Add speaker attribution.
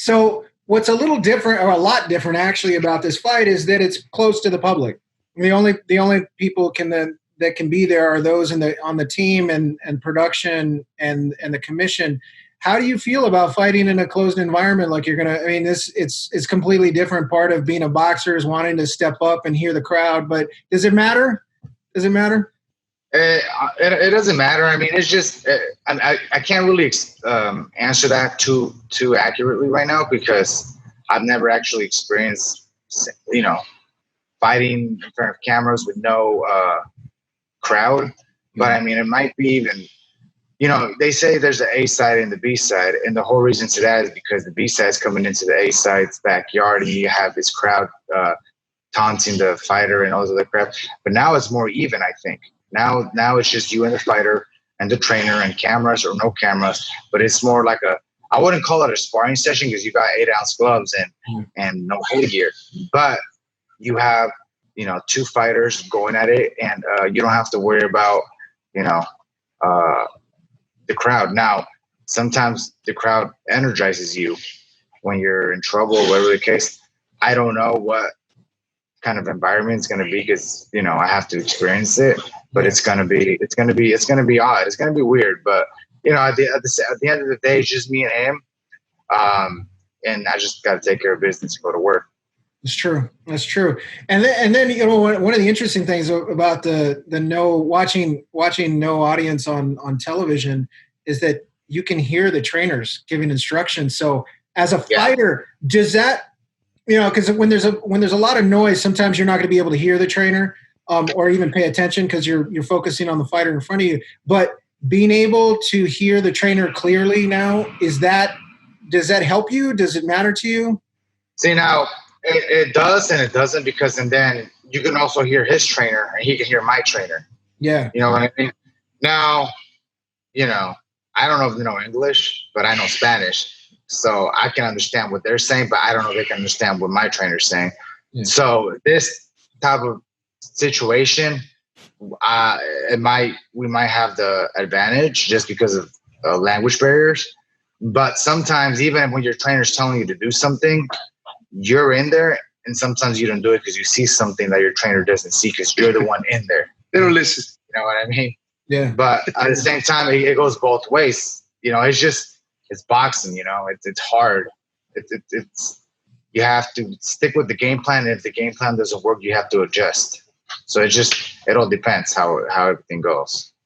Speaker 1: So what's a little different, or a lot different actually, about this fight is that it's close to the public. The only people that can be there are those on the team and production and the commission. How do you feel about fighting in a closed environment? Like you're gonna, I mean, it's completely different. Part of being a boxer is wanting to step up and hear the crowd. But does it matter? Does it matter?
Speaker 2: It doesn't matter. I mean, it's just I can't really answer that too accurately right now because I've never actually experienced, fighting in front of cameras with no crowd. But I mean, it might be even. They say there's an A side and the B side, and the whole reason to that is because the B side's coming into the A side's backyard, and you have this crowd taunting the fighter and all this other crap. But now it's more even, I think. Now it's just you and the fighter and the trainer and cameras or no cameras, but it's more like I wouldn't call it a sparring session because you got 8-ounce gloves and no headgear, but you have, two fighters going at it, and you don't have to worry about, the crowd. Now, sometimes the crowd energizes you when you're in trouble, whatever the case. I don't know what kind of environment it's going to be because, I have to experience it, but it's going to be odd. It's going to be weird, but at the end of the day, it's just me and him. And I just got to take care of business and go to work.
Speaker 1: That's true. That's true. And then one of the interesting things about the watching no audience on television is that you can hear the trainers giving instructions. So as a fighter, does that, because when there's a lot of noise, sometimes you're not going to be able to hear the trainer or even pay attention because you're focusing on the fighter in front of you. But being able to hear the trainer clearly now, does that help you? Does it matter to you?
Speaker 2: See, now it does and it doesn't, because and then you can also hear his trainer and he can hear my trainer.
Speaker 1: Yeah.
Speaker 2: You know what I mean? Now, I don't know if you know English, but I know Spanish. So I can understand what they're saying, but I don't know if they can understand what my trainer's saying. Yeah. So this type of situation, we might have the advantage just because of language barriers. But sometimes even when your trainer's telling you to do something, you're in there, and sometimes you don't do it because you see something that your trainer doesn't see because you're the one in there. They don't listen. You know what I mean?
Speaker 1: Yeah.
Speaker 2: But at the same time, it goes both ways. It's boxing. It's hard. It's you have to stick with the game plan. And if the game plan doesn't work, you have to adjust. So it all depends how everything goes.